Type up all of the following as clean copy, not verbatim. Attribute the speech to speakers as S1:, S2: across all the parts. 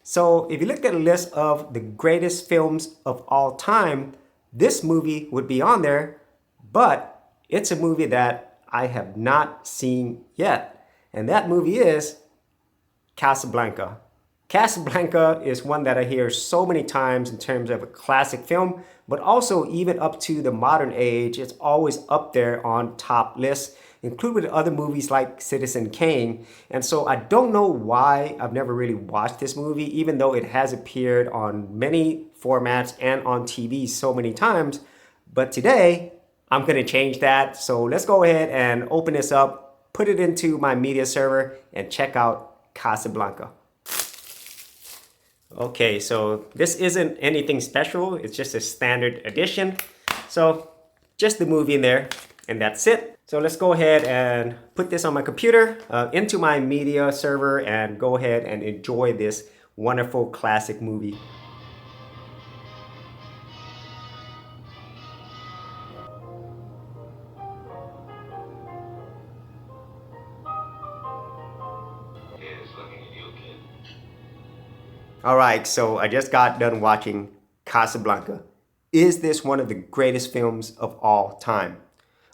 S1: So if you look at a list of the greatest films of all time, this movie would be on there, but it's a movie that I have not seen yet. And that movie is Casablanca. Casablanca is one that I hear so many times in terms of a classic film, but also even up to the modern age, it's always up there on top lists, including with other movies like Citizen Kane. And so I don't know why I've never really watched this movie, even though it has appeared on many formats and on TV so many times. But today, I'm gonna change that. So let's go ahead and open this up, put it into my media server, and check out Casablanca. Okay, so this isn't anything special. It's just a standard edition. So just the movie in there, and that's it. So let's go ahead and put this on my computer, into my media server, and go ahead and enjoy this wonderful classic movie. All right, so I just got done watching Casablanca. Is this one of the greatest films of all time?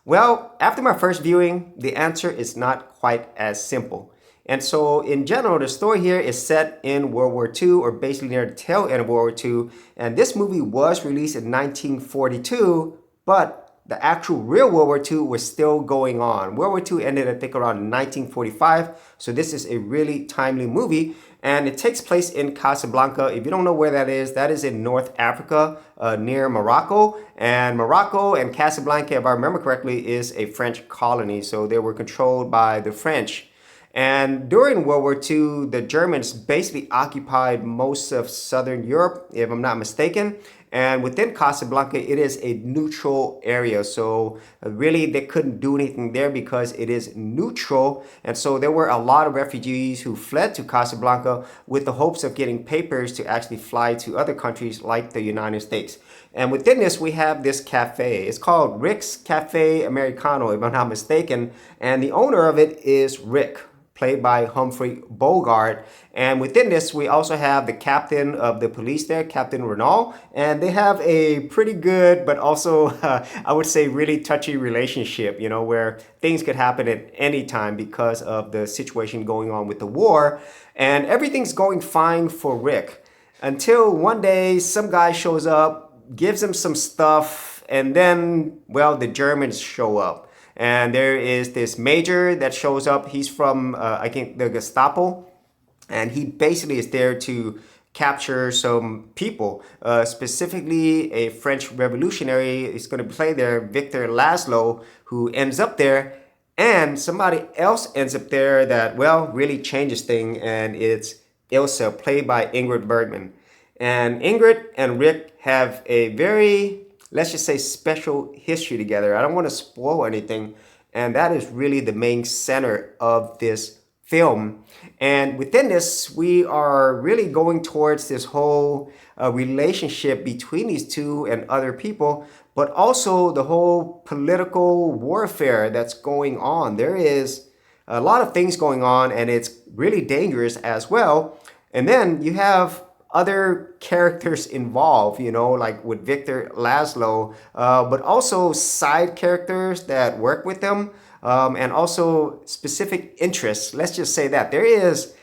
S1: Well, after my first viewing, the answer is not quite as simple. And so in general, the story here is set in World War II, or basically near the tail end of World War II. And this movie was released in 1942, but the actual real World War II was still going on. World War II ended, I think, around 1945. So this is a really timely movie. And it takes place in Casablanca. If you don't know where that is in North Africa, near Morocco. And Morocco and Casablanca, if I remember correctly, is a French colony. So they were controlled by the French. And during World War II, the Germans basically occupied most of Southern Europe, if I'm not mistaken. And within Casablanca, it is a neutral area. So really, they couldn't do anything there because it is neutral. And so there were a lot of refugees who fled to Casablanca with the hopes of getting papers to actually fly to other countries like the United States. And within this, we have this cafe. It's called Rick's Cafe Americano, if I'm not mistaken. And the owner of it is Rick, played by Humphrey Bogart. And within this, we also have the captain of the police there, Captain Renault. And they have a pretty good, but also, I would say, really touchy relationship, you know, where things could happen at any time because of the situation going on with the war. And everything's going fine for Rick until one day some guy shows up, gives him some stuff, and then, well, the Germans show up. And there is this major that shows up. He's from, I think, the Gestapo. And he basically is there to capture some people, specifically a French revolutionary is going to play there, Victor Laszlo, who ends up there. And somebody else ends up there that, well, really changes things. And it's Ilsa, played by Ingrid Bergman. And Ingrid and Rick have a very, let's just say, special history together. I don't want to spoil anything. And that is really the main center of this film. And within this, we are really going towards this whole relationship between these two and other people, but also the whole political warfare that's going on. There is a lot of things going on, and it's really dangerous as well. And then you have other characters involved, you know, like with Victor Laszlo, but also side characters that work with them, and also specific interests. Let's just say that there is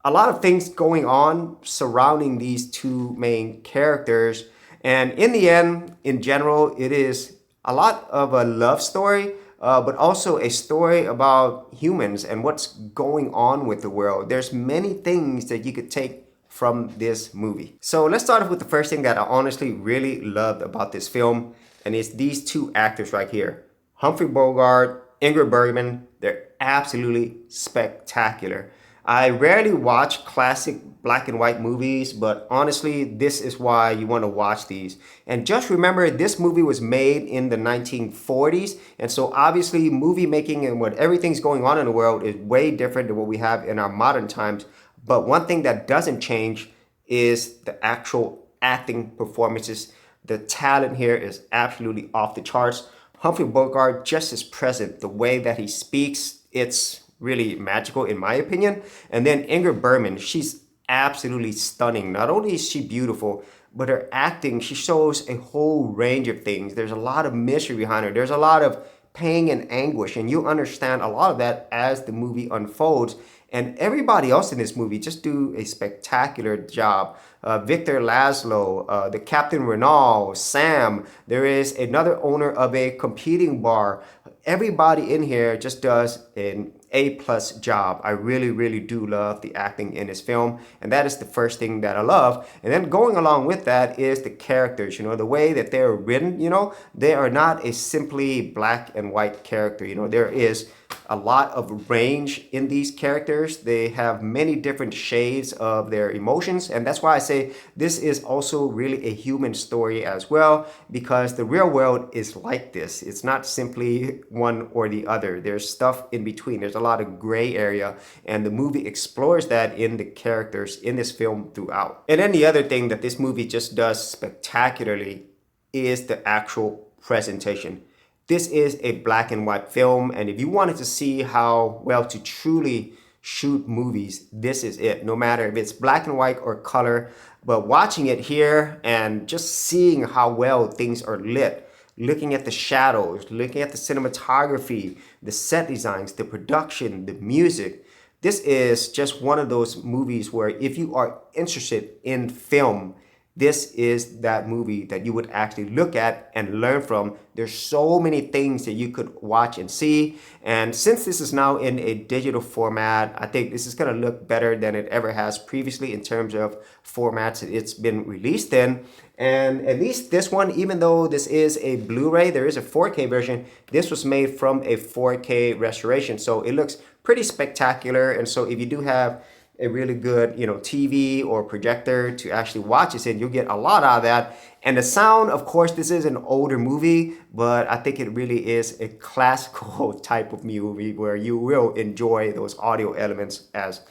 S1: a lot of things going on surrounding these two main characters. And in the end, in general, it is a lot of a love story, but also a story about humans and what's going on with the world. There's many things that you could take from this movie. So let's start off with the first thing that I honestly really loved about this film, and it's these two actors right here. Humphrey Bogart, Ingrid Bergman, they're absolutely spectacular. I rarely watch classic black and white movies, but honestly, this is why you want to watch these. And just remember, this movie was made in the 1940s, and so obviously movie making and what everything's going on in the world is way different than what we have in our modern times. But one thing that doesn't change is the actual acting performances. The talent here is absolutely off the charts. Humphrey Bogart just is present. The way that he speaks, it's really magical in my opinion. And then Ingrid Bergman, she's absolutely stunning. Not only is she beautiful, but her acting, she shows a whole range of things. There's a lot of mystery behind her. There's a lot of pain and anguish, and you understand a lot of that as the movie unfolds. And everybody else in this movie just do a spectacular job. Victor Laszlo, the Captain Renault, Sam, there is another owner of a competing bar. Everybody in here just does an A+ job. I really do love the acting in this film, and that is the first thing that I love. And then going along with that is the characters, you know, the way that they're written, you know, they are not a simply black and white character. You know, there is a lot of range in these characters. They have many different shades of their emotions, and that's why I say this is also really a human story as well, because the real world is like this. It's not simply one or the other. There's stuff in between. There's a lot of gray area, and the movie explores that in the characters in this film throughout. And then the other thing that this movie just does spectacularly is the actual presentation. This is a black and white film, and if you wanted to see how well to truly shoot movies, this is it. No matter if it's black and white or color, but watching it here and just seeing how well things are lit, looking at the shadows, looking at the cinematography, the set designs, the production, the music, this is just one of those movies where if you are interested in film, this is that movie that you would actually look at and learn from. There's so many things that you could watch and see. And since this is now in a digital format, I think this is going to look better than it ever has previously in terms of formats it's been released in. And at least this one, even though this is a Blu-ray, there is a 4K version. This was made from a 4K restoration. So it looks pretty spectacular. And so if you do have a really good, you know, TV or projector to actually watch this in, you'll get a lot out of that. And the sound, of course, this is an older movie, but I think it really is a classical type of movie where you will enjoy those audio elements as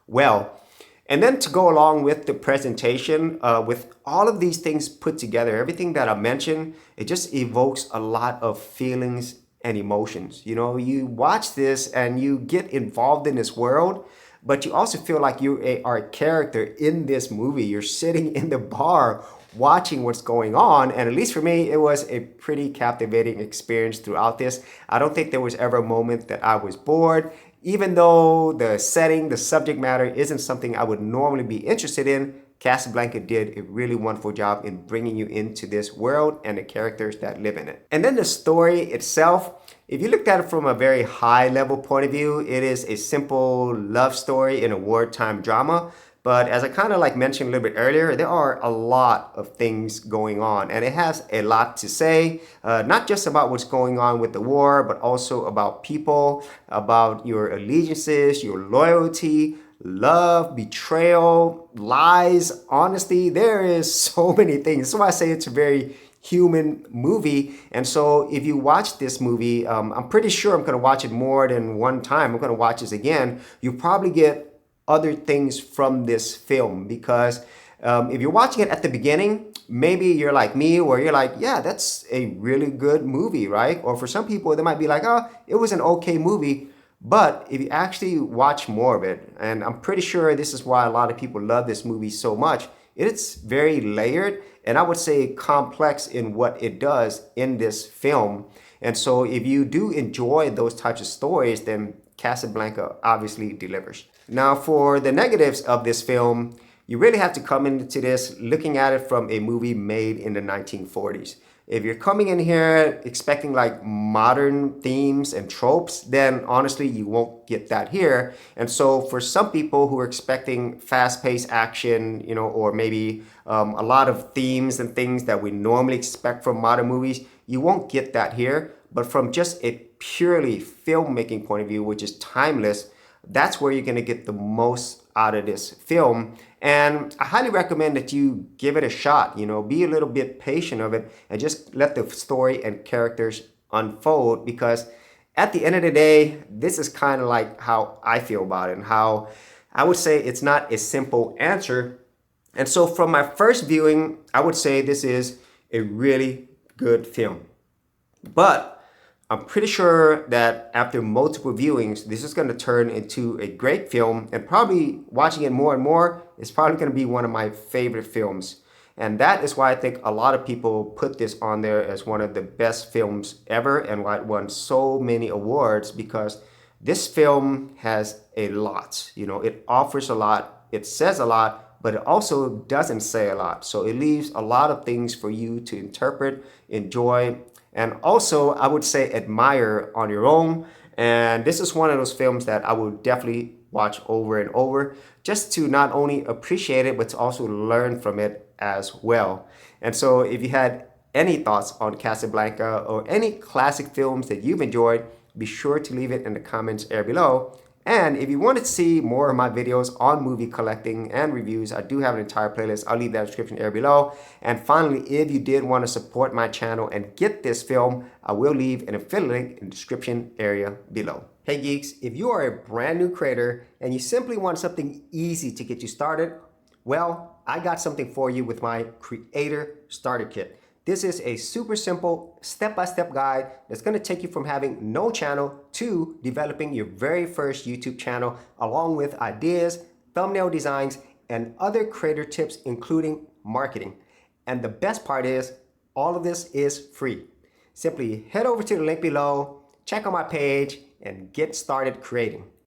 S1: well. And then to go along with the presentation, with all of these things put together, everything that I mentioned, it just evokes a lot of feelings and emotions. You know, you watch this and you get involved in this world, but you also feel like you are a character in this movie. You're sitting in the bar watching what's going on. And at least for me, it was a pretty captivating experience throughout this. I don't think there was ever a moment that I was bored. Even though the setting, the subject matter isn't something I would normally be interested in, Casablanca did a really wonderful job in bringing you into this world and the characters that live in it. And then the story itself, if you looked at it from a very high level point of view, it is a simple love story in a wartime drama. But as I kind of like mentioned a little bit earlier, there are a lot of things going on, and it has a lot to say, not just about what's going on with the war, but also about people, about your allegiances, your loyalty, love, betrayal, lies, honesty. There is so many things. That's why I say it's a very human movie. And so if you watch this movie, I'm pretty sure I'm going to watch it more than one time. I'm going to watch this again. You probably get other things from this film, because if you're watching it at the beginning, maybe you're like me, where you're like, yeah, that's a really good movie, right? Or for some people, they might be like, oh, it was an okay movie. But if you actually watch more of it, and I'm pretty sure this is why a lot of people love this movie so much, it's very layered, and I would say complex in what it does in this film. And so if you do enjoy those types of stories, then Casablanca obviously delivers. Now, for the negatives of this film, you really have to come into this looking at it from a movie made in the 1940s. If you're coming in here expecting like modern themes and tropes, then honestly, you won't get that here. And so for some people who are expecting fast-paced action, you know, or maybe a lot of themes and things that we normally expect from modern movies, you won't get that here. But from just a purely filmmaking point of view, which is timeless, that's where you're going to get the most out of this film. And I highly recommend that you give it a shot, you know, be a little bit patient of it and just let the story and characters unfold, because at the end of the day, this is kind of like how I feel about it, and how I would say it's not a simple answer. And so from my first viewing, I would say this is a really good film. But I'm pretty sure that after multiple viewings, this is going to turn into a great film, and probably watching it more and more, it's probably going to be one of my favorite films. And that is why I think a lot of people put this on there as one of the best films ever and why it won so many awards, because this film has a lot. You know, it offers a lot, it says a lot, but it also doesn't say a lot. So it leaves a lot of things for you to interpret, enjoy, and also I would say admire on your own. And this is one of those films that I will definitely watch over and over, just to not only appreciate it, but to also learn from it as well. And so if you had any thoughts on Casablanca or any classic films that you've enjoyed, be sure to leave it in the comments area below. And if you want to see more of my videos on movie collecting and reviews, I do have an entire playlist. I'll leave that description area below. And finally, if you did want to support my channel and get this film, I will leave an affiliate link in the description area below. Hey geeks, if you are a brand new creator and you simply want something easy to get you started, well, I got something for you with my Creator Starter Kit. This is a super simple step-by-step guide that's going to take you from having no channel to developing your very first YouTube channel, along with ideas, thumbnail designs, and other creator tips, including marketing. And the best part is, all of this is free. Simply head over to the link below, check out my page, and get started creating.